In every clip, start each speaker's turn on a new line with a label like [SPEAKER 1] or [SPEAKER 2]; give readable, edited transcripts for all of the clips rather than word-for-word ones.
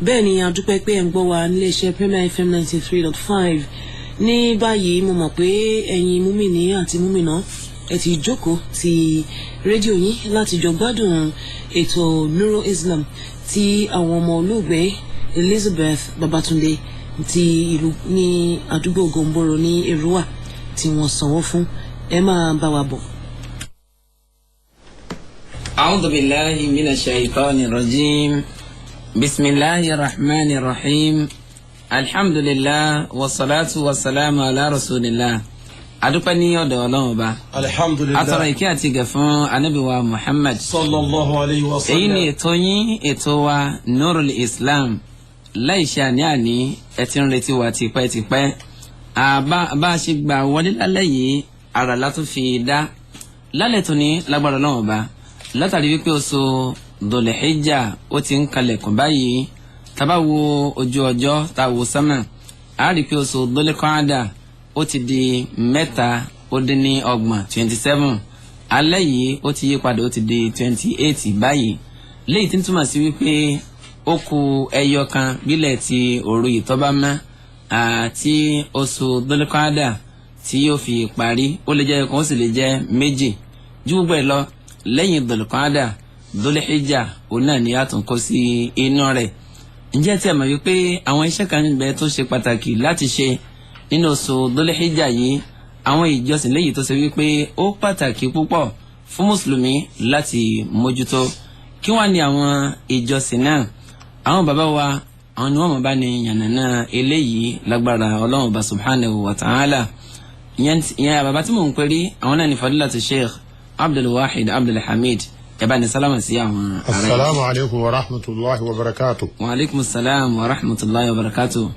[SPEAKER 1] bẹ́ẹ̀ ni a dúpẹ́ pé ẹ̀ ń gbọ́ wa nílé iṣẹ́ Premier FM 93.5 ní báyìí mo mọ̀ pé ẹ̀yin múmìnì àti múmìnà ẹ ti jókòó ti rédíò yín láti jọ gbádùn ètò Nurul Islam tí àwọn ọmọ olóògbé Elizabeth Babatunde ti ìlú ní àdúgbò Gomboro ní Èrúwà tí wọ́n sanwó fún ẹ máa bá wa bọ̀.
[SPEAKER 2] A'udhu billahi minash shaitanir rajim. Bismillahir rahmanir rahim. Alhamdulillah wassalatu wassalamu ala rasulillah. Adúpẹ́ ní ọ̀dọ̀ Ọlọ́run Ọba.
[SPEAKER 3] Alhamdulillah.
[SPEAKER 2] Atọrọ ìkẹ́ àti ìgẹ̀ fún Ànábì wa Muhammad
[SPEAKER 3] Sallallahu alayhi wa sallam.
[SPEAKER 2] Èyí ni ètò yín, ètò wa Nurul Islam. Láìṣe àní-àní ẹ ti ń retí wa tipẹ́tipẹ́. Bá a ṣe gbà wọlé lálẹ́ yìí ara látún fi dá lálẹ́ tó ní lágbára Ọlọ́run Ọba látàrí wípé oṣù Dhul-Hijjah ó ti ń kalẹ̀kùn báyìí. Tá bá wo ojú ọjọ́ tá wo sánmà a rí pé oṣù Dhul-Qa'dah ó ti di 3 ó dín 27 alẹ́ yìí ó ti yí padà ó ti di 28 báyìí léyìí tí ń túmọ̀ sí wípé ó kù ẹyọ kan bílẹ̀ ti òru ìtọ́ba mọ́ àti oṣù Dhul-Qa'dah tí yóò fi parí ó lè jẹ́ kan ó sì lè jẹ́ méjì ju gbogbo ẹ̀ lọ lẹ́yìn Dhul-Qa'dah Dhul-Hijjah òun náà ni a tún kó sí inú rẹ̀. Ǹjẹ́ tí a mọ̀ wípé àwọn iṣẹ́ kan níbẹ̀ tó ṣe pàtàkì láti ṣe nínú oṣù Dhul-Hijjah yìí àwọn ìjọsìn léyìí tó ṣe wípé ó pàtàkì púpọ̀ fún mùsùlùmí láti mójútó kí wọ́n ní àwọn ìjọsìn náà àwọn bàbá wa àwọn ni wọ́n mọ̀ bá ní yànnàná eléyìí lágbára Ọlọ́run Ọba subhanahu wa ta'ala ìyẹn bàbá tí mò ń pẹ́rí àwọn náà ní fadilatu Sheikh Abdul Wahid Abdul Hamid ẹ̀bá ní sálámà sí àwọn ará yìí.
[SPEAKER 3] Assalamu alaikum wa rahmatullahi wa barakatuh.
[SPEAKER 2] Wa alaikum salam wa rahmatullahi wa barakatuh.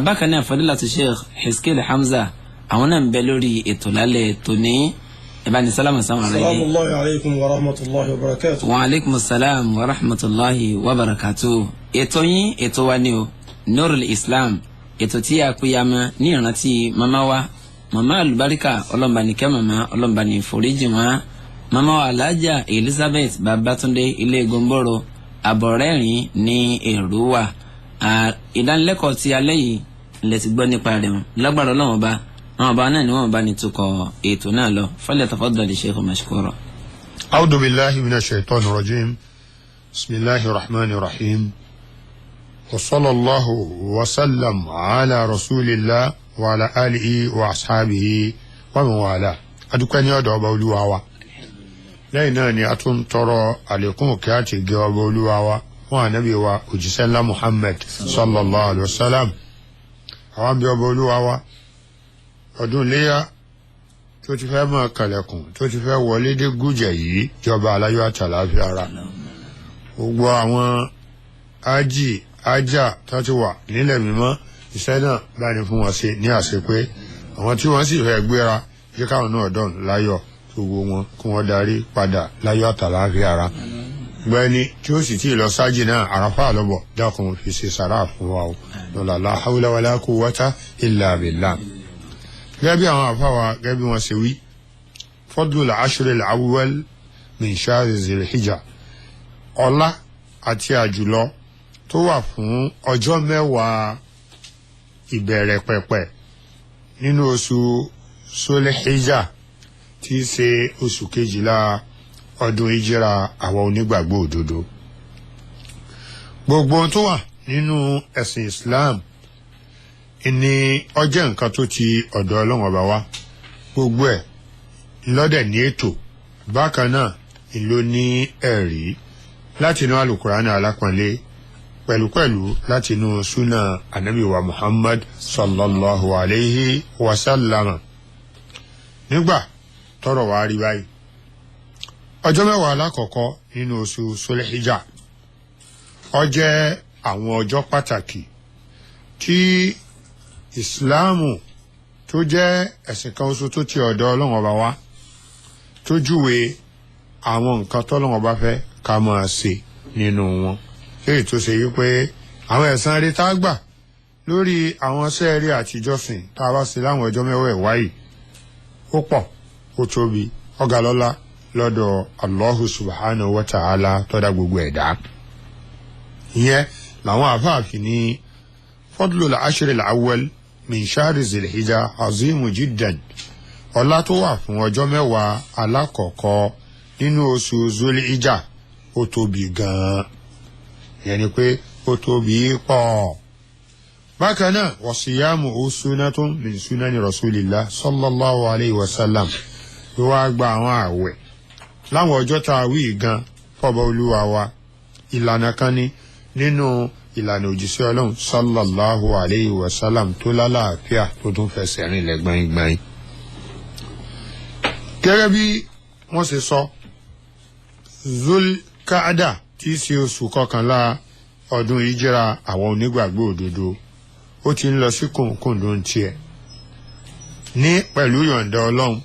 [SPEAKER 2] Bákan náà fadilatu Sheikh Hiskil Hamza àwọn náà ń bẹ lórí ètò lálẹ́ tòní ẹ̀bá ní sálámà sáwọn ará yìí.
[SPEAKER 3] Assalamu alaikum wa rahmatullahi wa barakatuh.
[SPEAKER 2] Wa alaikum salam wa rahmatullahi wa barakatuh. Ètò yín ètò wa ni o Nurul Islam ètò tí a pèyàmọ́ ní ìrántí mama wa mama alubarika ọlọ́mbanìkẹ́ mama ọlọ́mbanì foríjì wọn mama wa Alhaja Elizabeth Babatunde ilé Gomboro Abọ̀rẹ́rìn ní Èrúwà. Ìdánilẹ́kọ̀ọ́ ti alẹ́ yìí lè ti gbọ́ nípa rẹ̀ lágbára Ọlọ́run Ọba àwọn ọba náà ni wọ́n bá ní tukọ̀ ètò náà lọ falyatafaddal Sheikh mashkura.
[SPEAKER 3] A'udhu billahi minash shaitanir rajim. Bismillahir rahmanir rahim. Wa sallallahu wa sallam ala rasulillah wa ala alihi wa ashabihi wa man wala. Adúpẹ́ ní ọ̀dọ̀ ọba Olúwa wa. Lẹ́yìn náà ni a tún tọrọ àlékún kí a ti gẹ ọba Olúwa wa fún ànábì wa òjíṣẹ́ ńlá Muhammad sallallahu alaihi wasallam. Àwọn bí ọba Olúwa wa ọdún léyà tó ti fẹ́ máa kalẹ̀kùn tó ti fẹ́ wọlé dé gújẹ̀ yìí jọba aláyọ̀ àtàlàáfíà ara. Gbogbo àwọn ájà tó ti wà nílẹ̀ mímọ́ iṣẹ́ náà bá ní fún wọn ṣe ní àṣẹ pé àwọn tí wọ́n sì fẹ́ gbéra jẹ́ káwọn náà dọ̀n láyọ̀ gbogbo wọn kí wọ́n darí padà láyọ̀ àtàlàáfíà ara. Gbẹ́ni tí ó sì tí ì lọ sájì náà àràfà lọ́bọ̀ dákun fi ṣe sàrà fún wa o lọ́la la hawla wala quwwata illa billah. Gẹ́gẹ́ bí àwọn àfáwà gẹ́gẹ́ bí wọ́n ṣe wí fadlul ashril awwal min shahri Dhul-Hijjah ọlá àti àjùlọ tó wà fún ọjọ́ mẹ́wàá ìbẹ̀rẹ̀ pẹ̀pẹ̀ nínú oṣù Dhul-Hijjah tí í ṣe oṣù kejìlá ọdún ìjírà àwọn onígbàgbọ́ òdodo. Gbogbo tó wà nínú ẹ̀sìn Islam ní ọjọ́ nǹkan tó ti ọ̀dọ̀ Ọlọ́run Ọba wá gbogbo ẹ̀ lọ́dẹ̀ ní ètò bákan náà ló ní ẹ̀rí láti inú Al-Qur'an alápọ̀nlé pẹ̀lúpẹ̀lú láti inú súnà ànábì wa Muhammad sallallahu alayhi wa sallam. Nígbà tọ́rọ̀ wá rí báyìí ọjọ́ mẹ́wàá alákọ̀ọ́kọ́ nínú oṣù Dhul-Hijjah ó jẹ́ àwọn ọjọ́ pàtàkì tí ìsìláàmù tó jẹ́ ẹ̀sìn kan oṣù tó ti ọ̀dọ̀ Ọlọ́run Ọba wá tó júwe àwọn nǹkan tọ́lọ́run Ọba fẹ́ ká máa ṣe nínú wọn èyí tó ṣe wípé àwọn ẹ̀san rí tá gbà lórí àwọn sẹ́ẹ̀rí àtijọ́sìn tá a bá ṣe láwọn ọjọ́ mẹ́wàá yìí ó pọ̀ ó tóbi ọ̀gá lọ́lá lọ́dọ̀ Allahu subhanahu wa ta'ala tó dá gbogbo ẹ̀dá ìyẹn làwọn àfáàfin ní fadlul ashril awwal min shahri zilhijja azimu jiddan ọlá tó wà fún ọjọ́ mẹ́wàá alákọ̀ọ́kọ́ nínú oṣù zulhijja ó tóbi gan-an yẹn ni pé ó tóbi pọ̀. bákan náà wasiyamu sunnatun min sunani rasulillah sallallahu alayhi wa sallam ló wá gba àwọn àwẹ̀ láwọn ọjọ́ tá a wí gan fọba olúwa wa ìlànà kan ní nínú ìlànà òjíṣẹ́ ọlọ́run sallallahu alayhi wa sallam tó lálàáfíà tó tún fẹsẹ̀ rinlẹ̀ gbọ̀ngbọ̀n. gẹ́gẹ́ bí wọ́n ṣe sọ zulkaada tí í ṣe oṣù kọkànlá ọdún ìjìrà àwọn onígbàgbọ́ òdodo ó ti ń lọ sí kòńkòńdó ń tiẹ̀ ní pẹ̀lú yọ̀ǹda ọlọ́run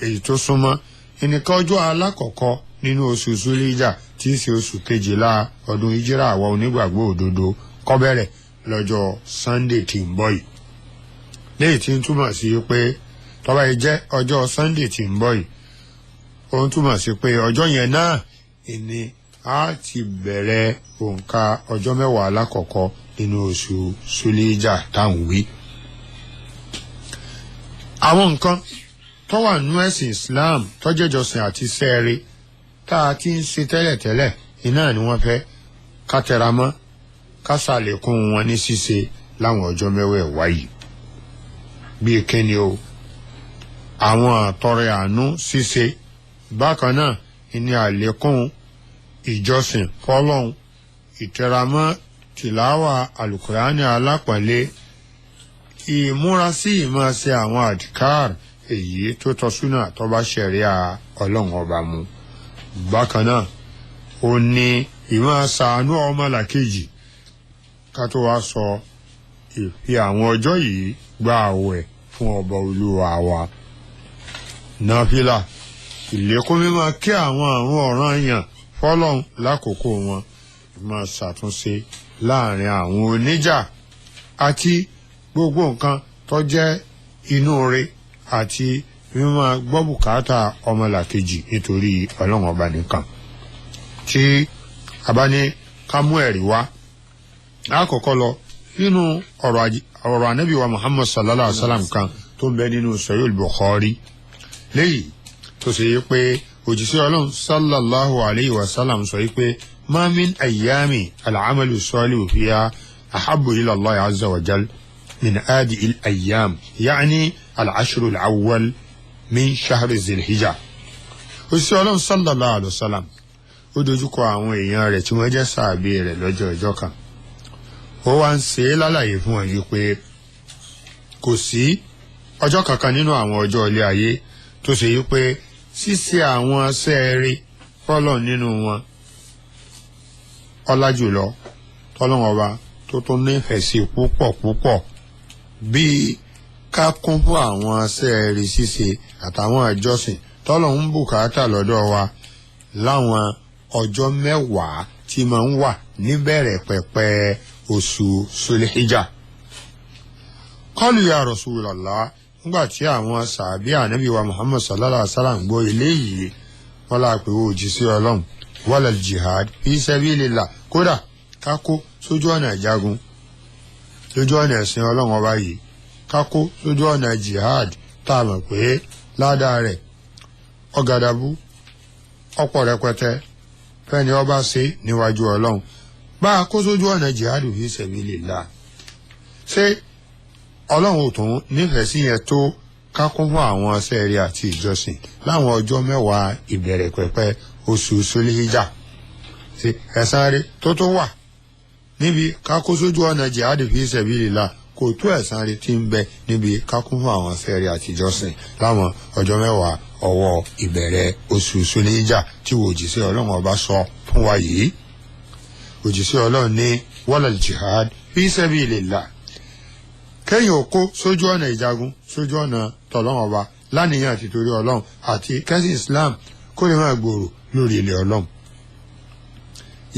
[SPEAKER 3] èyí tó súnmọ́ ẹnìkan ọjọ́ alákọ̀ọ́kọ́ nínú oṣù zulhijja tí í ṣe oṣù kejìlá ọdún ìjìrà àwọn onígbàgbọ́ òdodo kó bẹ̀rẹ̀ lọ́jọ́ sunday tí ń bọ̀ yìí léyìí tí ń túmọ̀ sí pé tó bá jẹ́ ọjọ́ sunday tí ń bọ̀ yìí ó ń túmọ̀ sí pé ọjọ́ yẹn náà ìní a ti bẹ̀rẹ̀ òǹkà ọjọ́ mẹ́wàá alákọ̀ọ́kọ́ nínú oṣù zulhijja táwọn wí. àwọn nǹkan tó wà nínú ẹ̀sìn islam tó jẹ́ ìjọsìn àti sẹ́ẹ̀rì tá a ti ń ṣe tẹ́lẹ̀tẹ́lẹ̀ iná ni wọ́n fẹ́ ká tẹra mọ́ ká ṣàlékún wọn ní ṣíṣe láwọn ọjọ́ mẹ́wẹ̀ẹ̀wá yìí. bíi kíni o àwọn àtọrẹ àánú ṣíṣe bákan náà ní àlékún ìjọsìn fọ́lọ́run ìtẹramọ́ tìláwà àlùkùránì alápọ̀nlé ìmúrasí ìmáṣe àwọn àdìkáàr èyí tó tọ́ súnà tó bá ṣẹ̀ríà ọlọ́run ọba mu. bákan náà ó ní ìmáṣàánú ọmọlàkejì ká tó wá sọ ìfi àwọn ọjọ́ yìí gba àwẹ̀ fún ọba olúwa wa. nàfílà ìlékún mímọ́ kí àwọn àrùn ọ̀ranyàn fọ́lọ́run lákòókò wọn máa ṣàtúnṣe láàrin àwọn oníjà àti gbogbo nǹkan tó jẹ́ inú rẹ̀ àti mímọ́ gbọ́ bùkátà ọmọlàkejì nítorí ọlọ́run ọba nìkan. tí a bá ní ká mú ẹ̀rí wá lákòókò lọ nínú ọ̀rọ̀ ànábì wa Muhammad sallallahu alaihi wa sallam kan tó ń bẹ nínú Sahih al-Bukhari léyìí tó ṣe yí pé òjíṣẹ́ ọlọ́run sallallahu alaihi wa sallam sọ yí pé ma min ayyami al-amalu salihu fiha ahabbu ila Allah azza wa jal min adi al-ayyam ya'ni al-ashru al-awwal min shahri zilhijja. òjíṣẹ́ ọlọ́run sallallahu alaihi wa sallam ó dojúkọ àwọn èèyàn rẹ̀ tí wọ́n jẹ́ sàábé rẹ̀ lọ́jọ́ ọjọ́ kan ó wá ń ṣe é lálàyé fún wọn yìí pé kò sí ọjọ́ kankan nínú àwọn ọjọ́ ilé ayé tó ṣe yí pé ṣíṣe àwọn sẹ́ẹ̀rí fọ́lọ̀ nínú wọn ọlá jùlọ tọ́lọ́wọ́n ọba tó tún nífẹ̀ẹ́ sí púpọ̀ bíi ká kún fún àwọn sẹ́ẹ̀rí ṣíṣe àtàwọn ìjọsìn tọ́lọ̀ ń bùkátà lọ́dọ̀ wa láwọn ọjọ́ mẹ́wàá tí máa ń wà níbẹ̀rẹ̀ pẹ̀pẹ̀ oṣù zulhijja. qalu ya Rasulullah nígbà tí àwọn sàbí ànábì wa Muhammad sallallahu alaihi wa sallam gbọ́ eléyìí wọ́n lápè ó òjíṣẹ́ ọlọ́run wal jihad fi sabilillah kódà kákó sójú ọ̀nà ìjagun lójú ọ̀nà ẹ̀sìn ọlọ́run ọba yìí kákó sójú ọ̀nà jihad tá a mọ̀ pé ládàá rẹ̀ ọ̀gàdàbú ọ̀pọ̀ rẹpẹtẹ fẹ́ni ọba ṣe níwájú ọlọ́run bá a kó sójú ọ̀nà jihad fi sabilillah ṣé ọlọ́run ò tún nífẹ̀ẹ́ sí yẹn tó ká kún fún àwọn sẹ́ẹ̀rí àti ìjọsìn láwọn ọjọ́ mẹ́wàá ìbẹ̀rẹ̀ pẹ̀pẹ̀ oṣù zulhijja ṣe ẹ̀san rẹ̀ tó wà níbi ká kó sójú ọ̀nà jihad fi sabilillah kò tó ẹ̀san rẹ̀ tí ń bẹ níbi ká kún fún àwọn sẹ́ẹ̀rí àti ìjọsìn láwọn ọjọ́ mẹ́wàá ọwọ́ ìbẹ̀rẹ̀ oṣù zulhijja tí òjíṣẹ́ ọlọ́run ọba sọ fún wa yìí. òjíṣẹ́ ọlọ́run ní wal jihad fi sabilillah kẹ́yìn òkó sójú ọ̀nà ìjagun sójú ọ̀nà tọ̀lọ́wọ̀n ọba lánìyàn àti torí ọlọ́run àti kẹ́sìn islam kó lè máa gbòòrò lórí ilẹ̀ ọlọ́run.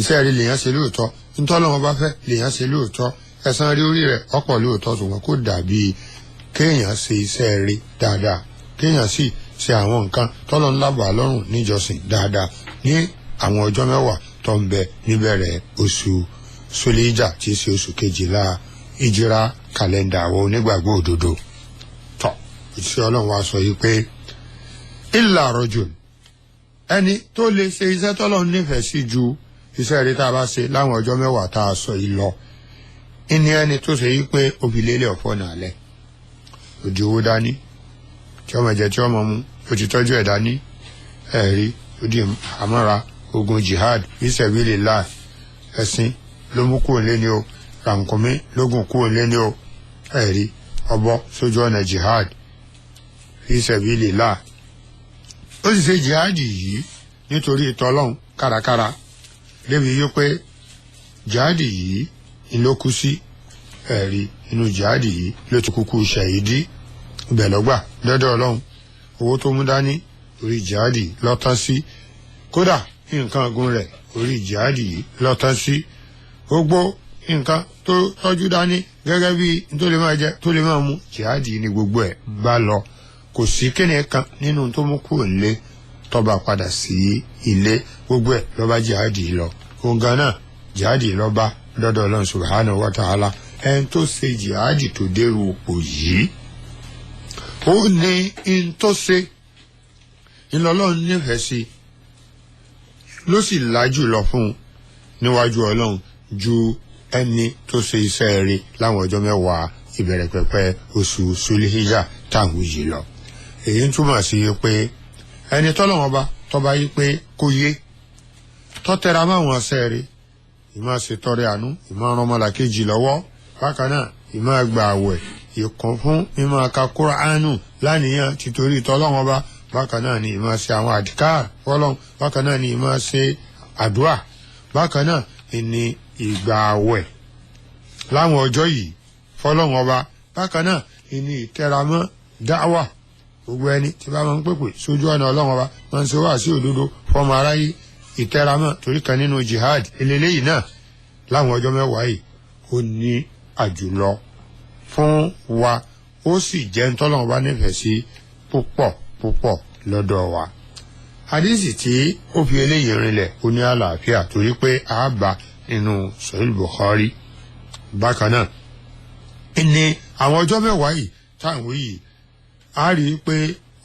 [SPEAKER 3] iṣẹ́ rí lèèyàn ṣe lóòótọ́ ntọ́lọ́wọ́n bá fẹ́ lèèyàn ṣe lóòótọ́ ẹ̀san rí orí rẹ̀ ọ̀pọ̀ lóòótọ́ ṣùgbọ́n kó dàbí kéèyàn ṣe iṣẹ́ rí dáadáa kéèyàn sì ṣe àwọn nǹkan tọ́lọ́ ńlá bà lọ́rùn níjọsìn dáadáa ní àwọn ọjọ́ mẹ́wàá tó ń bẹ níbẹ̀rẹ̀ oṣù Sulhijjah tí í ṣe oṣù kejìlá ìjírà kàlẹ́ndà àwọn onígbàgbọ́ òdodo. Tọ́ ìṣẹ́ Ọlọ́run wa sọ yìí pé illa rajul ẹni tó lè ṣe iṣẹ́ tọ́lọ́run nífẹ̀ẹ́ sí ju iṣẹ́ rẹ̀ tá a bá ṣe láwọn ọjọ́ mẹ́wàá tá a sọ yìí lọ. Ìní ẹni tó ṣe yìí pé òbílélẹ̀ ọ̀fọ́ nàlẹ́ òdì owó dání tí ọmọ jẹ tí ọmọ mu ó ti tọ́jú ẹ̀ dání ẹ̀rí òdì àmọ́ra ogun jihad fi sabilillah ẹ̀sìn ló mú kúrò lẹ́ni o rànkúnmí lógún kúrò lẹ́ni o ẹ̀rí ọbọ sójú ọ̀nà jihad fi sabilillah. Ó sì ṣe jihad yìí nítorí ìtọ́lọ́hún kárakára débi yí pé jihad yìí ló kú sí ẹ̀rí inú jihad yìí ló ti kúkú ṣàhídì ibẹ̀ lọ́gbà dọ́dọ̀ Ọlọ́run owó tó mú dání orí jihad lọ́tán sí kódà nǹkan ọ̀gùn rẹ̀ orí jihad lọ́tán sí gbogbo nǹkan tó tọ́jú dání gẹ́gẹ́ bí tó lè máa jẹ tó lè máa mú jihad ní gbogbo ẹ̀ bá lọ kò sí kíni kan nínú tó mú kúrò nílé tó bá padà sí ilé gbogbo ẹ̀ ló bá jihad lọ òun gan náà jihad ló bá dọ́dọ̀ Ọlọ́run subhanahu wa ta'ala ẹni tó ṣe jihad tó dérú òpó yìí ó ní in tó ṣe ìlọlọ́run nífẹ̀ẹ́ sí ló sì lájú lọ fún un níwájú Ọlọ́run ju ẹni tó ṣe iṣẹ́ rẹ̀ láwọn ọjọ́ mẹ́wàá ìbẹ̀rẹ̀ pẹ̀pẹ̀ oṣù Sulhijjah táwọn yìí lọ. Èyí ń túmọ̀ sí pé ẹni tọ́lọ́wọ́n bá tọ́ba yí pé kó yé tọ́tẹ̀ra máwọn ọ̀sẹ̀ rẹ̀ ìmọ̀ ṣètọrẹ àánú ìmọ̀ ọmọlàkejì lọ́wọ́ bákan náà ìmọ̀ àgbà àwẹ̀ ìkún fún mímọ̀ ka Kùránù láníyàn títorí tọ́lọ́wọ́n bá bákan náà ni ìmọ̀ ṣe àwọn àdìkáà fọ́lọ́n bákan náà ni ìmọ̀ ṣe àdúà bákan náà ni ìgbà àwẹ̀ láwọn ọjọ́ yìí fọ́lọ́wọ́n ọba bákan náà ni ìtẹramọ́ dáwà gbogbo ẹni tí bá máa ń pèpè sójú ọ̀nà Ọlọ́run ọba máa ń ṣe wá sí òdodo fọmọ aráyé ìtẹramọ́ torí kan nínú jihad eléyìí náà láwọn ọjọ́ mẹ́wàá yìí ó ní àjùlọ fún wa ó sì jẹ́ ntọ́lọ́run ọba nífẹ̀ẹ́ sí púpọ̀ lọ́dọ̀ wa. Hadisi tí ó fi eléyìí rinlẹ̀ ó ní àlàáfíà torí pé a bá nínú Sahih Bukhari bákan náà ní àwọn ọjọ́ mẹ́wàá yìí táwọn yìí a rí i pé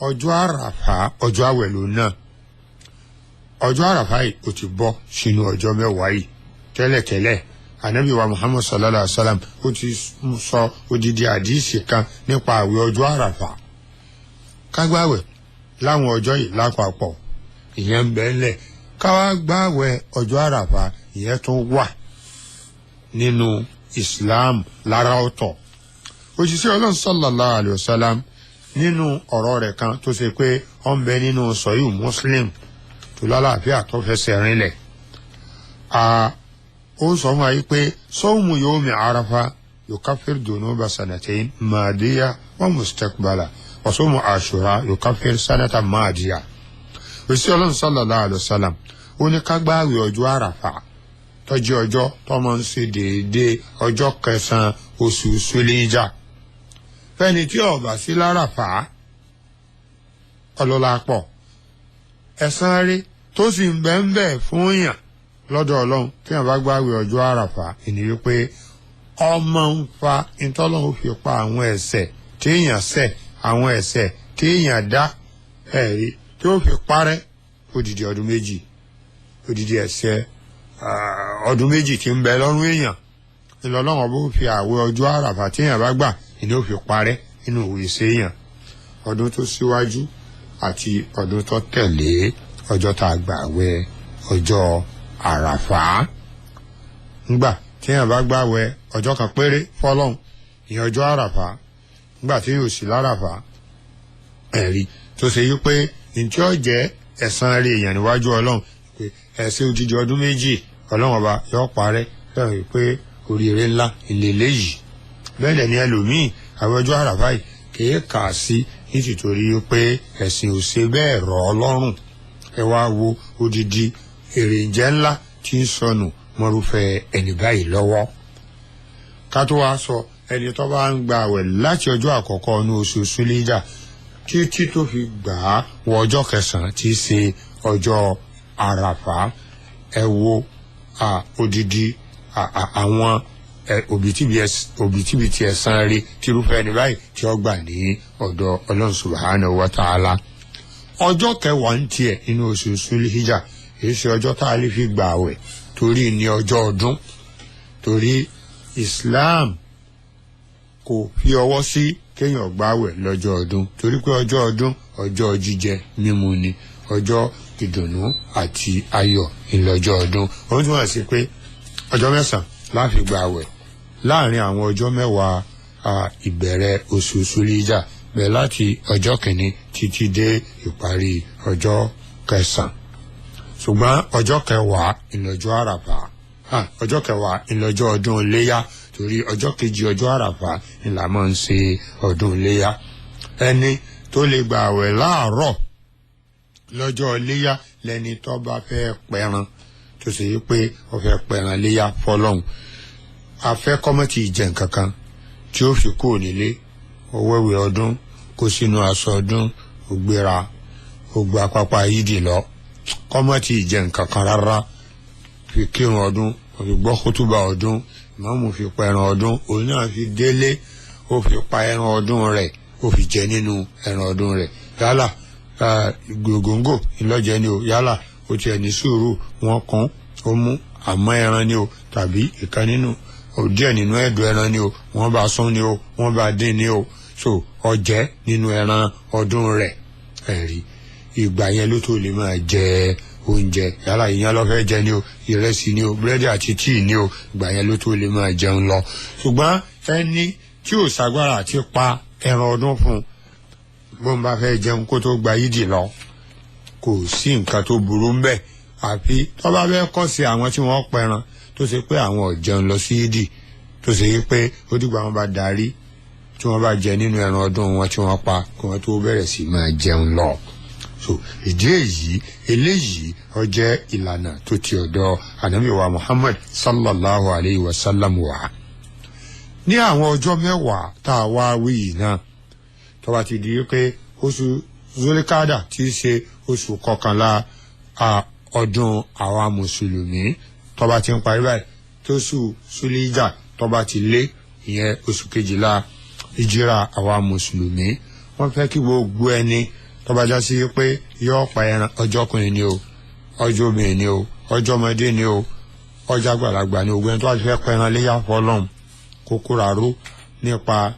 [SPEAKER 3] ọjọ́ àràfà ọjọ́ àwẹ̀ ló náà ọjọ́ àràfà yìí ó ti bọ́ sínú ọjọ́ mẹ́wàá yìí tẹ́lẹ̀tẹ́lẹ̀ Ànábì wa Muhammad sallallahu alaihi wa sallam ó ti sọ odidi àdìsí kan nípa àwẹ̀ ọjọ́ àràfà kágbáwẹ̀ láwọn ọjọ́ yìí lápapọ̀ ìyẹn ń bẹ ńlẹ̀ káwá gbáwẹ̀ ọjọ́ àràfà ìyẹn tún wà nínú Islam lára ọ̀tọ̀ òjíṣẹ́ Ọlọ́run sallallahu alaihi wa sallam nínú ọ̀rọ̀ rẹ̀ kan tó ṣe pé ó ń bẹ nínú Sahih Muslim tó lálàáfíà tó fẹsẹ̀ rinlẹ̀ ó sọ fún wa yìí pé sawmu yawmi Arafa yukaffir dunuba sanatayn madiya wa mustaqbala wa sawmu Ashura yukaffir sanata madiya òjíṣẹ́ Ọlọ́run sallallahu alaihi wa sallam ó ní ká gbààwẹ̀ ọjọ́ àràfà tó jẹ́ ọjọ́ tó máa ń ṣe déédéé ọjọ́ kẹsàn-án oṣù Sulhijjah fẹ́ni tí ó bá sí láràfà ọlọ́lá pọ̀ ẹ̀san rẹ̀ tó sì ń bẹ fún yàn lọ́dọ̀ Ọlọ́run tí wọ́n bá gbààwẹ̀ ọjọ́ àràfà ìní wípé ọmọ ń fa ìtọ́lọ́run fi pa àwọn ẹ̀ṣẹ̀ téèyàn ṣẹ̀ àwọn ẹ̀ṣẹ̀ téèyàn dá ẹ̀rí tí ó fi parẹ́ odidi ọdún méjì odidi ẹ̀ṣẹ̀ ọdún méjì tí ń bẹ lọ́rùn èèyàn ìlọ́lọ́run bó fi àwẹ̀ ọjọ́ àràfà téèyàn bá gbà ìní ó fi parẹ́ nínú òwe séèyàn ọdún tó síwájú àti ọdún tó tẹ̀lé ọjọ́ tá a gbà àwẹ̀ ọjọ́ àràfà ńgbà téèyàn bá gbàwẹ̀ ọjọ́ kan péré fọ́lọ́run ìyẹn ọjọ́ àràfà ńgbà tí yóò sí láràfà ẹ̀rí tó ṣe yí pé ntí ó jẹ́ ẹ̀san rẹ̀ èèyàn níwájú Ọlọ́run pé ẹ̀ṣẹ̀ odidi ọdún méjì Ọlọ́run ọba yóò parẹ́ lẹ́yìn pé oríire ńlá ìlélẹ́ yìí bẹ́ẹ̀ dẹ̀ ni ẹlòmíì àwọn ọjọ́ àràfà yìí kìí kà sí nítorí pé ẹ̀sìn ò ṣe bẹ́ẹ̀ rọ̀ ọ́ lọ́rùn ẹ wá wo odidi èrè ńlá tí ń sọnù mọ́rúfẹ́ ẹni báyìí lọ́wọ́ ká tó wá sọ ẹni tó bá ń gba àwẹ̀ láti ọjọ́ àkọ́kọ́ ní oṣù Sulhijjah títí tó fi gbà á wọ ọjọ́ kẹsàn-án tí í ṣe ọjọ́ àràfà ẹ wo odidi àwọn òbítíbitì ẹ̀san rí tírúfẹ́ ẹni báyìí tí ó gbà ní ọ̀dọ̀ Ọlọ́run subhanahu wa ta'ala. ọjọ́ kẹwàá ń tiẹ̀ nínú oṣù Sulhijja èyí ṣe ọjọ́ tá a lè fi gbà àwẹ̀ torí ní ọjọ́ ọdún, torí Islam kò fi ọwọ́ sí kéèyàn gbààwẹ̀ lọ́jọ́ ọdún, torí pé ọjọ́ ọdún ọjọ́ jíjẹ mímu ni, ọjọ́ ìdùnnú àti ayọ̀ ìlọ́jọ́ ọdún. ó túmọ̀ sí pé ọjọ́ mẹ́sàn-án la fi gbààwẹ̀ láàrin àwọn ọjọ́ mẹ́wàá ìbẹ̀rẹ̀ oṣù Sulhijja, bẹ̀rẹ̀ láti ọjọ́ kìíní títí dé ìparí ọjọ́ kẹsàn-án. ṣùgbọ́n ọjọ́ kẹwàá ìlọ́jọ́ àràfà, ọjọ́ kẹwàá ìlọ́jọ́ ọdún iléyá, torí ọjọ́ kejì ọjọ́ àràfà ni la máa ń ṣe ọdún iléyá. ẹni tó lè gbààwẹ̀ láàárọ̀ lọ́jọ́ iléyá lẹni tó bá fẹ́ pẹran, tó ṣe yí pé ó fẹ́ pẹran iléyá fọ́lọ́hun. afẹ́ kọ́mọ́tì jẹ nǹkan kan tí ó fi kúrò nílé, owówé ọdún, kó sínú aṣọ ọdún, ó gbéra, ó gba pápá yídì lọ, kọ́mọ́tì jẹ nǹkan kan rárá, fi kírun ọdún, ó fi gbọ́ kútúbà ọdún, ìmáàmù fi pa ẹran ọdún, òun náà fi délé, ó fi pa ẹran ọdún rẹ̀, ó fi jẹ nínú ẹran ọdún rẹ̀. yálà gògóńgò ìlọ́jẹ ni o, yálà ó tiẹ̀ ní sùúrù wọn kàn ó mú àmọ́ ẹran ni o, tàbí ìkan nínú díẹ̀ nínú ẹ̀dọ̀ ẹran ni o, wọ́n bá sún ni o, wọ́n bá dín ni o, so ọjẹ́ nínú ẹran ọdún rẹ̀. ẹ̀rí ìgbà yẹn ló tó lè máa jẹ oúnjẹ, yálà ìyẹn ló fẹ́ jẹ ni o, ìrẹsì ni o, búrẹ́dì àti tíì ni o, ìgbà yẹn ló tó lè máa jẹun lọ. ṣùgbọ́n ẹni tí ò ságbára àti pa ẹran ọdún fún, bó ń bá fẹ́ jẹun kó tó gba yídì lọ, kò sí nǹkan tó burú ńbẹ̀, àfi tó bá fẹ́ kọ́ sí àwọn tí wọ́n pẹran tó ṣe pé àwọn ò jẹun lọ sí yídì, tó ṣe pé ó dìgbà wọn bá darí tí wọ́n bá jẹ nínú ẹran ọdún wọn tí wọ́n pa kí wọ́n tó bẹ̀rẹ̀ sí máa jẹun lọ. so ìdí èyí eléyìí ó jẹ́ ìlànà tó ti ọ̀dọ̀ Ànábì wa Muhammad sallallahu alayhi wa sallam wá. ní àwọn ọjọ́ mẹ́wàá tá a wá wí yìí náà, tó bá ti di pé oṣù Zulikada tí í ṣe oṣù kọkànlá ọdún àwa mùsùlùmí tó bá ti ń parí báyìí, tóṣù Sulhijja tó bá ti lé, ìyẹn oṣù kejìlá ìjírà àwa mùsùlùmí, wọ́n fẹ́ kí gbogbo ẹni tó bá já sí pé yóò pa ẹran, ọjọ́ ọkùnrin ni o, ọjọ́ obìnrin ni o, ọjọ́ ọmọdé ni o, ọjọ́ àgbàlagbà ni o, gbogbo ẹni tó bá ti fẹ́ pa ẹran léyà fọ́lọ́run kó kóra ró nípa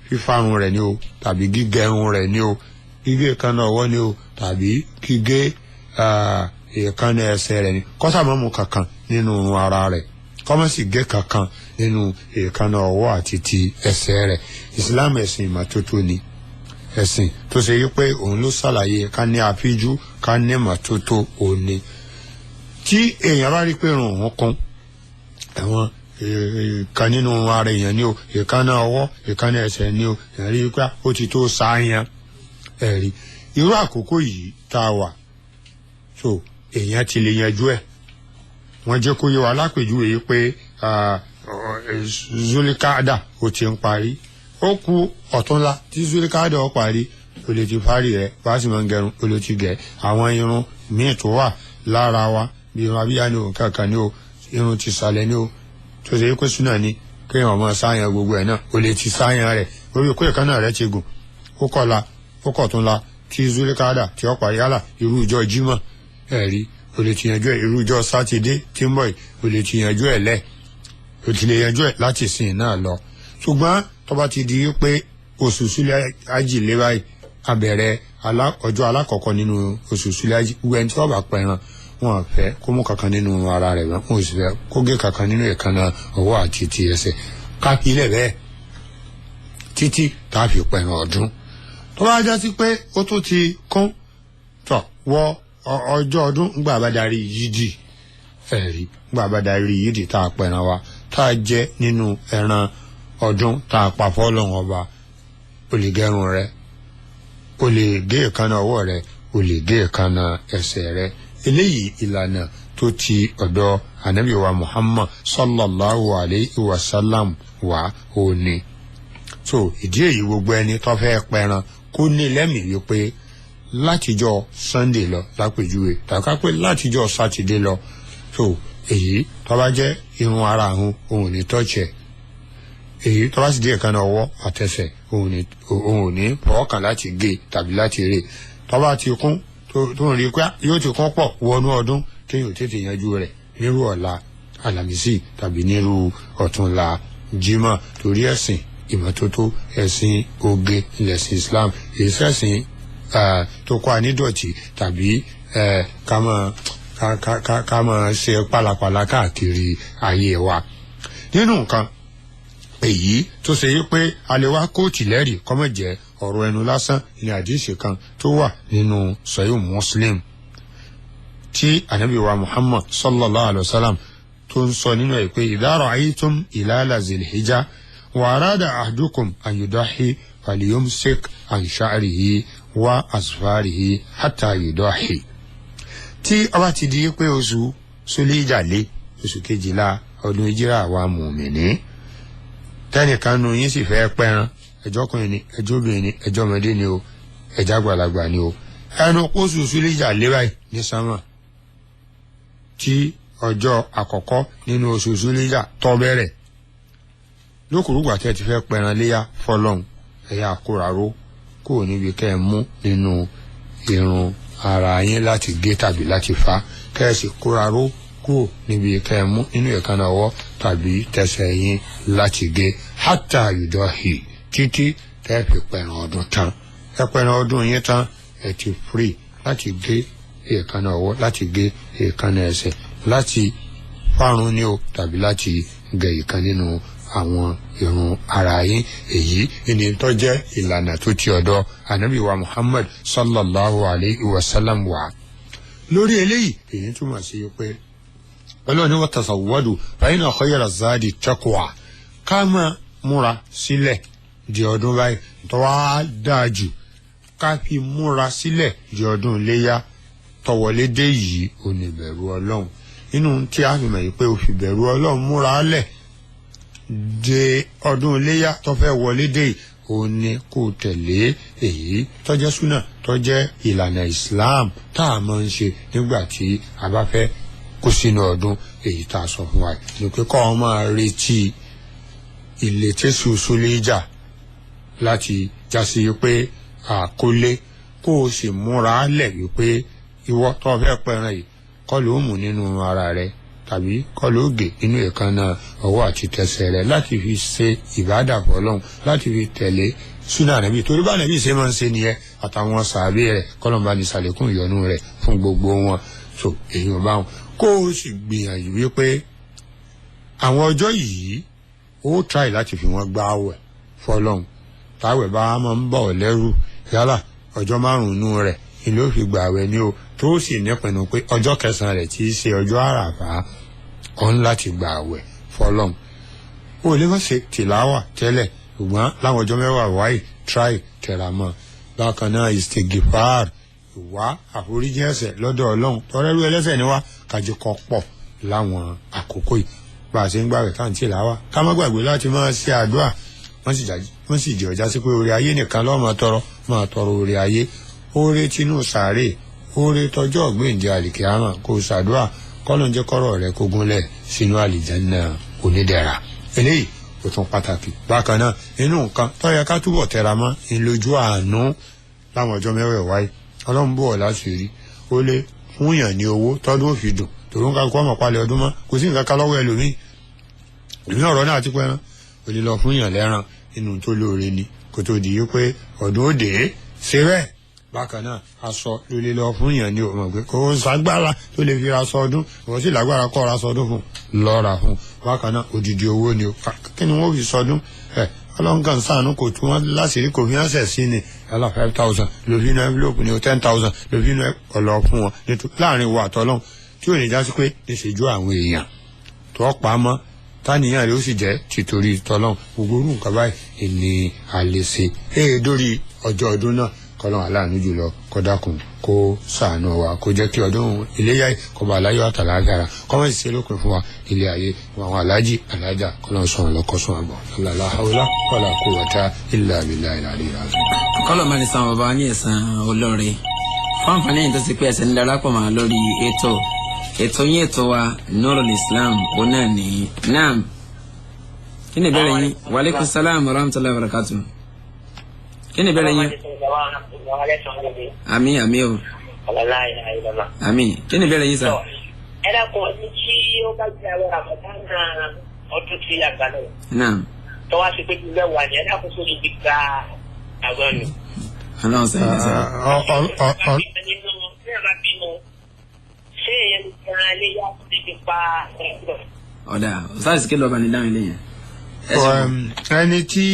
[SPEAKER 3] fífárun rẹ̀ ni o, tàbí gígẹrun rẹ̀ ni o, gígé èékánná ọwọ́ ni o, tàbí gígé èékánná ẹsẹ̀ rẹ̀ ni, kọ́sàmọ́mù kankan nínú ara rẹ̀, kọ́mọ́sì gé kankan nínú èékánná ọwọ́ àti ti ẹsẹ̀ rẹ̀. Islam ẹ̀sìn ìmọ́tótó ni, ẹ̀sìn tó ṣe yí pé òun ló ṣàlàyé ká ní àfíjú ká ní ìmọ́tótó òní. tí èèyàn bá rí pé irun òun kún, àwọn kan nínú ara èèyàn ni o, èékánná ọwọ́, èékánná ẹsẹ̀ ni o, èèyàn rí pé ó ti tó sáyàn. ẹ̀rí irú àkókò yìí tá a wà, so èèyàn ti lè yanjú ẹ̀. wọ́n jẹ́ kó yé wa lápèjúwe yìí pé Zulikada ó ti ń parí, ó kù ọ̀túnla tí Zulikada ó parí, o lè ti parí rẹ̀, bá sì máa ń gẹrun o lè ti gẹ̀. àwọn irun míì tó wà lára wa bí irun abíyá ni o, kankan ni o, irun ti sàlẹ̀ ni o, tó ṣe pé súnà ni kéèyàn máa sáyàn gbogbo ẹ̀ náà, o lè ti sáyàn rẹ̀ lórí pé ìkànnà rẹ̀ ti gùn, ó kọ̀la ó kọ̀túnla tí Zulikada tí ó parí, yálà irú ìjọ Jímọ̀, ẹ̀rí o lè ti yanjú ẹ̀, irú ìjọ Sátidé tí ń bọ̀ yìí o lè ti yanjú ẹ̀ lẹ̀, o ti lè yanjú ẹ̀ láti sìn náà lọ. ṣùgbọ́n tó bá ti di pé oṣù Sulhijja lé báyìí, abẹ̀rẹ̀ ọjọ́ alákọ̀ọ́kọ́ nínú oṣù Sulhijja, gbogbo ẹni tí wọ́n bá pẹran wọn fẹ́ kó mú kankan nínú ara rẹ̀ wọn ò sì fẹ́ kó gé kankan nínú èékánná ọwọ́ àti ti ẹsẹ̀, ká ilẹ̀ bẹ́ẹ̀ títí tá a fi pẹran ọdún. tó bá já sí pé ó tún ti kún tọ̀ wọ ọjọ́ ọdún ńgbà bá darí yídì, ẹ̀rí ńgbà bá darí yídì tá a pẹran wa tá a jẹ nínú ẹran ọdún tá a pa fọ́lọ́run ọba, o lè gẹrun rẹ̀, o lè gé èékánná ọwọ́ rẹ̀, o lè gé èékánná ẹsẹ̀ rẹ̀. eléyìí ìlànà tó ti ọ̀dọ̀ Ànábì wa Muhammad sallallahu alayhi wa sallam wá òní. so ìdí èyí gbogbo ẹni tó fẹ́ pẹran kó ní lẹ́mìí wípé látijọ́ Sunday lọ lápèjúwe, tàbí pé látijọ́ Sátidé lọ, so èyí tó bá jẹ́ irun ara òun ò ní tọ́ọ̀chì ẹ̀ èyí tó bá sì dé ẹ̀kan náà ọwọ́ àtẹsẹ̀ òun ò ní fọwọ́ kàn láti gé tàbí láti rè tó bá ti kún tó ń rí pé yóò ti kún pọ̀ wọnú ọdún kéèyàn tètè yanjú rẹ̀ nírú ọ̀la àlàmísì tàbí nírú ọ̀túnla jímọ̀ torí ẹ̀sìn ìmọ́tótó ẹ̀sìn oge ilẹ̀sìn Islam èyí sẹ́sìn tó kọ́ ànídọ̀tí tàbí ká máa ṣe pálapàla káàkiri ayé wa nínú nǹkan èyí tó ṣe yí pé a lè wá kóòtù lẹ́rìí kọ́mọ̀ jẹ́ ọ̀rọ̀ ẹnu lásán ní àdìsí kan tó wà nínú Sahih Muslim tí Ànábì wa Muhammad sallallahu alayhi wa sallam tó ń sọ nínú ẹ̀ pé idha ra'aytum hilala zilhijja wa arada ahadukum an yudahi falyumsik an sha'rihi wa asfarihi hatta yudahi. Tí ó bá ti di pé oṣù Sulhijja lé oṣù kejìlá ọdún ìjírà wa mùmìnì tẹ́nìkan nu yín sì fẹ́ pẹran ẹjọ́kùnrin ni ẹjọ́bìnrin ni ẹjọ́mọdé ni o ẹjá àgbàlagbà ni o ẹnu oṣù Sulhijja lé báyìí ní sánmà tí ọjọ́ àkọ́kọ́ nínú oṣù Sulhijja tó bẹ̀rẹ̀ lókùrúgbà tẹ́ ti fẹ́ pẹran léyà fọlọ́hún ẹ̀yà àkóraró kò níbi kẹ́ ẹ mú nínú irun ara yín láti gé tàbí láti fá kẹ́ ẹ sì kóraró kò níbi kẹ́ ẹ mú nínú ìkànnà ọwọ́ tàbí tẹsẹ̀ yín láti gé hátà yudahi títí tẹ́ fi pẹran ọdún tán ẹ pẹran ọdún yín tán ẹ ti free láti gé ìkànnà ọwọ́ láti gé ìkànnà ẹsẹ̀ láti fárun ní o tàbí láti gé ìkan nínú àwọn irun ara yín èyí ni tó jẹ́ ìlànà tó ti ọ̀dọ̀ Ànábì wa Muhammad sallallahu alayhi wa sallam wà lórí eléyìí èyí túmọ̀ sí pé ọlọ́ni wa tasawwadu fa inna khayra zadi taqwa ká máa múra sílẹ̀ di ọdún báyìí tó wá dáa jù ká fi múra sílẹ̀ di ọdún iléyá tọwọlé dé yìí ò ní bẹ̀rù Ọlọ́run inú tí a fi mọ̀ yìí pé o fi bẹ̀rù Ọlọ́run múra lẹ̀ de ọdún iléyá tó fẹ́ wọlé dé yìí ó ní kó tẹ̀lé èyí tó jẹ́ súnà tó jẹ́ ìlànà Islam tá a máa ń ṣe nígbà tí a bá fẹ́ kó sínú ọdún èyí tá a sọ fún wa ní pé kọ́ ọ máa retí ilé tẹ́sù Sulhijja láti jásí pé àkólé kó o sì múra lẹ̀ wípé ìwọ tó fẹ́ pẹran yìí kọ́ ló mú nínú ara rẹ tàbí kọ́ ló gé inú ìkànnà ọwọ́ àti tẹsẹ̀ rẹ láti fi ṣe ìbádà fọ́lọ́run láti fi tẹ̀lé súnà Ànábì torí bá Ànábì ṣe máa ń ṣe nìyẹn àtàwọn sàábé rẹ kọ́lọ́mbà ní sàlékún ìyọ́nú rẹ fún gbogbo wọn so èèyàn bá wọn kó o sì gbìyànjú wípé àwọn ọjọ́ yìí ó try láti fi wọ́n gbá àwẹ̀ fọ́lọ́run táwẹ̀ bá máa ń bọ̀ lẹ́rù yálà ọjọ́ márùn-ún rẹ̀ ni ló fi gbà àwẹ̀ ni o tó sì nípinnu pé ọjọ́ kẹsàn-án rẹ̀ tí í ṣe ọjọ́ àràfà ọ̀n láti gbà àwẹ̀ fọ́lọ́run ó lè má ṣe tìláwà tẹ́lẹ̀ ṣùgbọ́n láwọn ọjọ́ mẹ́wàá wáyé try tẹ̀ramọ́ bákan náà istigifar ìwà àforíjì ẹ̀ṣẹ̀ lọ́dọ̀ Ọlọ́run tọrẹ́rú ẹlẹ́ṣẹ̀ ni wá kájí kọ́ pọ̀ láwọn àkókò yìí bá a ṣe ń gbàwẹ̀ káàntì làwà ká má gbàgbé láti máa ṣe àdúrà wọ́n sì jẹ́ ọjà sí pé oore ayé nìkan lọ́ọ́ máa tọrọ oore ayé oore tinú sàárè oore tọjọ́ ọ̀gbìnjẹ àlìkíyàmà kó ṣàdúrà kọ́lọ́n jẹ́ kọ́rọ̀ rẹ̀ kó gúnlẹ̀ sínú àlìjánnà onídẹ̀ra eléyìí ó tún pàtàkì bákan náà inú nǹkan tó yẹ ká túbọ̀ tẹra mọ́ ìlójú àánú láwọn ọjọ́ mẹ́wàá wáyé Ọlọ́run bọ̀ láti rí ó lé fún yàn ní owó tọ́dún ó fi dùn tòun ká kó ọmọ palẹ̀ ọdún mọ́ kò sí nǹkan ká lọ́wọ́ ẹlòmíì ìlú ọ̀rọ̀ náà ti pẹ́ rán ó lè lọ fún yàn lẹ́ràn inú tó lóore ni kó tó di pé ọdún ó dé ṣe bẹ́ẹ̀ bákan náà aṣọ ló lè lọ fún yàn ní ọmọ pé kò ságbára tó lè fi aṣọ ọdún kò sí lágbára kọ́ ra aṣọ ọdún fún lọ́ra fún bákan náà odidi owó ni kí ni wọ́n fi sọdún ọlọ́nkàn sànú kò tún wọn láṣìírí kò fi hánṣẹ́ sí ni yálà 5,000 ló fi inú envelope ni o 10,000 ló fi inú ọ̀lọ́ fún wọn láàrin wa àtọ́lọ́hún tí ò ní já sí pé níṣẹ́jú àwọn èèyàn tó pa á mọ́ táníyàn rẹ̀ ó sì jẹ́ tìtorí tọ́lọ́hún gbogbo orú nǹkan báyìí ni a lè ṣe dórí ọjọ́ ọdún náà kọ́lọ́hún aláàánú jùlọ kọ́dákùn kó ṣàánú wa kó jẹ́ kí ọdún iléyà kọba aláyọ̀ àtàlágàrà kọ́mọ̀ sì ṣe lópin fún wa ilé ayé àwọn aláàjì aláàjà kọ́lọ́hún sọ̀rọ̀ lọ́kọ́sùn àbọ̀ la hawla wala quwwata illa billahi al-aliyyil azim.
[SPEAKER 2] kọ́lọ̀ máa ní san bàbá ní ẹ̀sán olóore fún àǹfààní yìí tó ti pé ẹ̀sẹ̀ ní darapọ̀ máa lórí ètò ètò yín ètò wa Nurul Islam ó náà ní naam kí ni ìbéèrè yín wa alaikum salaam wa rahmatullahi wa barakatuh kí ni ìbéèrè yín àmín àmín o àmín kí ni ìbéèrè yín sà.
[SPEAKER 4] ẹ dákun ní tí ó bá gbé àwọn àbọ̀dá ọdún tí a gbà náà.
[SPEAKER 2] naam.
[SPEAKER 4] tó wá sí pé kí lẹ́wọ̀ àní ẹ dákun sórí ibi gba àwọn nù.
[SPEAKER 2] ọlọ́run sẹ́yìn sẹ́yìn.
[SPEAKER 4] ṣé èyàn kan lè yá sí ti pa ẹ̀rọ.
[SPEAKER 2] ọ̀dà ọ̀sáàsì kí lọ́ba ní dáhùn ilé yẹn.
[SPEAKER 3] ẹni tí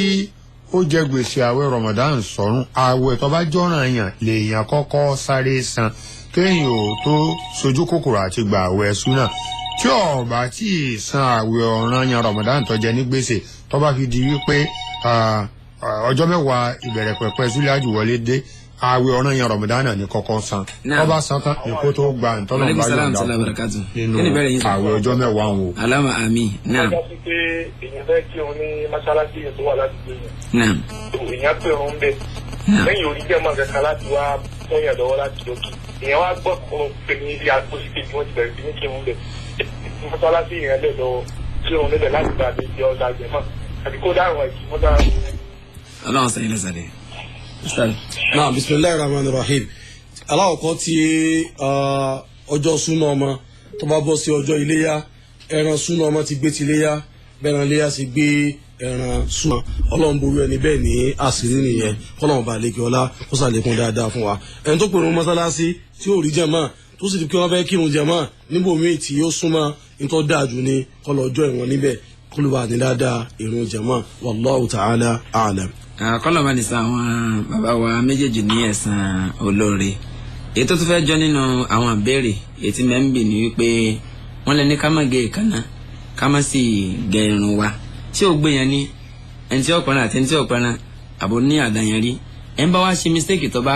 [SPEAKER 3] ó jẹ gbèsè àwẹ̀ Ramadan sọ̀rùn àwẹ̀ tó bá jọ́ràn yàn lèèyàn kọ́kọ́ sáré san kéèyàn ò tó sojú kòkòrò àti gbà àwẹ̀ súnà tí ó bá tí ì san àwẹ̀ ọ̀ranyàn Ramadan tó jẹ ní gbèsè tó bá fi di wípé ọjọ́ mẹ́wàá ìbẹ̀rẹ̀ pẹ̀pẹ̀ Zulhijja wọlé dé àwẹ̀ ọ̀ranyàn Ramadan ní kọ́kọ́ san tó bá san tán èkó tó gba ntọ́nà bá yọ̀ǹda nínú àwẹ̀ ọjọ́ mẹ́wàá wò.
[SPEAKER 2] alama àmín náà.
[SPEAKER 5] ọjọ́ sí pé èèyàn fẹ́ kí òun ní mọ́ṣáláṣí yẹn tó wà láti gbé yẹn.
[SPEAKER 2] náà.
[SPEAKER 5] èèyàn pè òun bẹ́ẹ̀ lẹ́yìn orí jẹ́ mọ́ kankan láti wá sọ́yìn lọ́wọ́ láti lókè èèyàn wá gbọ́ kó pè ní ilé àkóso kejì wọ́n ti bẹ̀rẹ̀ sí ní kí òun bẹ̀ mọ́ṣáláṣí yẹn lẹ̀ lọ́wọ́ kí òun lẹ̀ láti gbà mí di ọ̀dà àgbẹ̀mọ́ àti kó dáhùn ẹ̀kí mọ́ṣáláṣí.
[SPEAKER 2] ọlọ́run sẹ́yìn lẹ́sàdẹ̀.
[SPEAKER 6] náà bisimilayi rahman rahim aláwọ̀kọ́ tí ọjọ́ súná ọmọ tó bá bọ́ sí ọjọ́ iléyá ẹran súná ọmọ ti gbé ti iléyá bẹ́ẹ̀ràn iléyá sì gbé ẹran súná ọlọ́run borí ẹni bẹ́ẹ̀ ní àṣírí nìyẹn kọ́lọ́run bá lè kí ọlá kó sàlékún dáadáa fún wa ẹni tó pèrò mọ́sálásí tí ò rí jàmá tó sì di pé wọ́n fẹ́ kírun jàmá níbòmíì tí ó súnmọ́ nítorí dáa jù ní kọ́lọ́ ọjọ́ ìwọ̀n níbẹ̀ kólúbà ní dáadáa ìrun jàmá wallahu ta'ala a'lam.
[SPEAKER 2] kọ́lọ́ba ní sọ àwọn bàbá wa méjèèjì ní ẹ̀san olóore èyí tó tún fẹ́ jọ nínú àwọn ìbéèrè èyí tí mẹ́ńbì ní wípé wọ́n lè ní ká má gé èékánná ká má sì gé irun wa tí ó gbé yẹn ní ẹni tí ó pẹ́ràn àti ẹni tí ó pẹ́ràn àbò ní àdáyẹn rí ẹ̀ ń bá wá ṣe mistake tó bá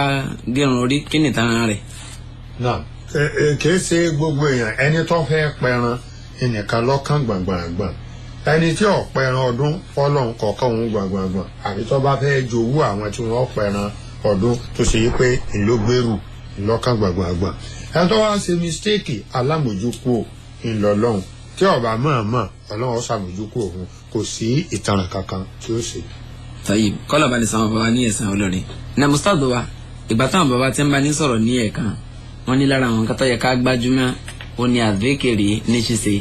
[SPEAKER 2] gé irun orí kí ni ìtàn rẹ̀.
[SPEAKER 3] náà kìí ṣe gbogbo èèyàn ẹni tó fẹ́ pẹran ẹnìkan lọ́kàn gbàngbàngbàn ẹni tí ò pẹran ọdún fọlọ́n kọ̀ọ̀kan òun gbàngbàngbàn àbí tó bá fẹ́ jowú àwọn tí wọ́n pẹran ọdún tó ṣe yí pé ìlógbèrú ìlọ́kàn gbàngbàngbàn ẹni tó wá ṣe mistake alámòjúkú ńlọlọ́hún tí ọba mọ̀ọ́mọ̀ ọlọ́run ṣàmójúkú òun kò sí ìtanràn kankan tí ó ṣe.
[SPEAKER 2] tọ́yì kọ́lọ́ba ní sọ àwọn bàbá ní ẹ̀san olóore na mustapha wa ìgbà táwọn bàbá ti ń bá ní sọ̀rọ̀ ní ẹ̀ẹ̀kan wọ́n ní lára àwọn kátó yẹ ká gbájúmọ́ ó ní àdékèrè ní ṣíṣe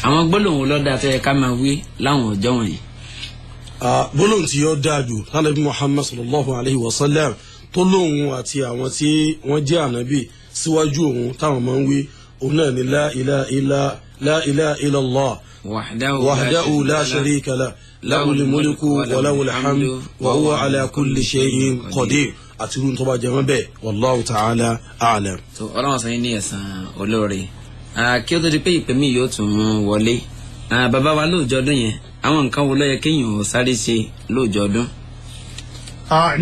[SPEAKER 2] àwọn gbólóhùn lọ́dà tó yẹ ká máa wí láwọn ọjọ́ wọ̀nyí.
[SPEAKER 6] gbólóhùn tí yóò dáa jù lánàbí Muhammad sallallahu alayhi wa sallam tó lóhùn àti àwọn tí wọ́n jẹ́ ànábì síwájú òun táwọn máa ń wí òun náà ní la ilaha illallah wahdahu la sharika lah lahul mulku wa lahul hamdu wa huwa ala kulli shay'in qadir àti irun tó bá jẹ mọ́ bẹ́ẹ̀ wallahu ta'ala a'lam.
[SPEAKER 2] tó ọlọ́run sọ yín ní ẹ̀san olóore kí ó tó di pé ìpè mí yóò tún wọlé bàbá wa lóòjọ́ ọdún yẹn àwọn nǹkan wo ló yẹ kéèyàn ò sáré ṣe lóòjọ́ ọdún.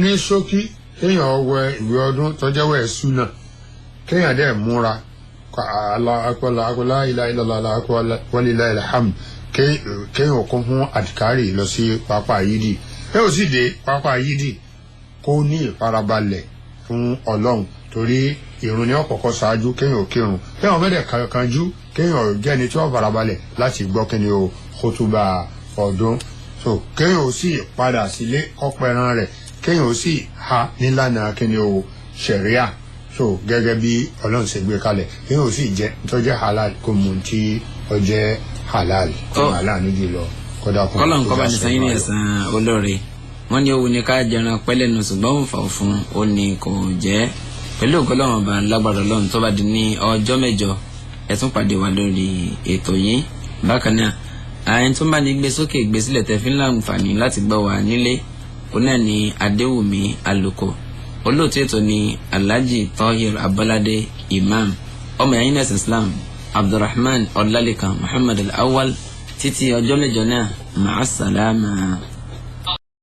[SPEAKER 3] ní ṣókí kéèyàn wẹ ìwé ọdún tọ́jẹ́wọ́ ẹ̀sùn náà kéèyàn dẹ̀ múra akọ́lá ilá ìlọ́lá wọlé ilham kéèyàn kún fún àdìkárì lọ sí pápá yídì ẹ ò sì dé pápá yídì kó ní ìfarabalẹ̀ fún ọlọ́run torí ìrun ni ó kọ́kọ́ ṣáájú kéèyàn ò kírun kéèyàn mẹ́rẹ̀ kanjú kéèyàn jẹ́ni tí ó farabalẹ̀ láti gbọ́ kíni o kótóbà ọdún so kéèyàn ò sì padà sílé kọ́pẹ́ran rẹ̀ kéèyàn ò sì ha nílànà kíni o ṣẹ̀ríà so gẹ́gẹ́ bí ọlọ́run ṣe gbé kalẹ̀ kéèyàn ò sì jẹ́ tó jẹ́ halal kó mu tí ó jẹ́ halal kó halal níbi lọ kódà kó.
[SPEAKER 2] kọ́lọ̀ nǹkan bá ní sẹ́yìn ní ẹ̀san olóore wọ́n ní owó ní ká jẹran pẹ́lẹ́nu ṣùgbọ́n òun fà fún ó ní kò jẹ́ pẹ̀lú ògbọ́lọ́wọ́n bá lágbára ọlọ́run tó bá di ní ọjọ́ mẹ́jọ ẹ tún pàdé wa lórí ètò yìí bákan náà àyẹn tó bá ní gbé sókè gbé sílẹ̀ tẹ́ fi ń láǹfààní láti gbọ́ wa nílé ó náà ní adéwùmí àlùkò olóòtú ètò ní alhaji tahir abọ́ládé imam ọmọ ẹ̀yìn ẹ̀sìn islam abdulrahman ọlálékan muhammad al-awwal títí ọjọ́ mẹ́jọ náà ma'as salama.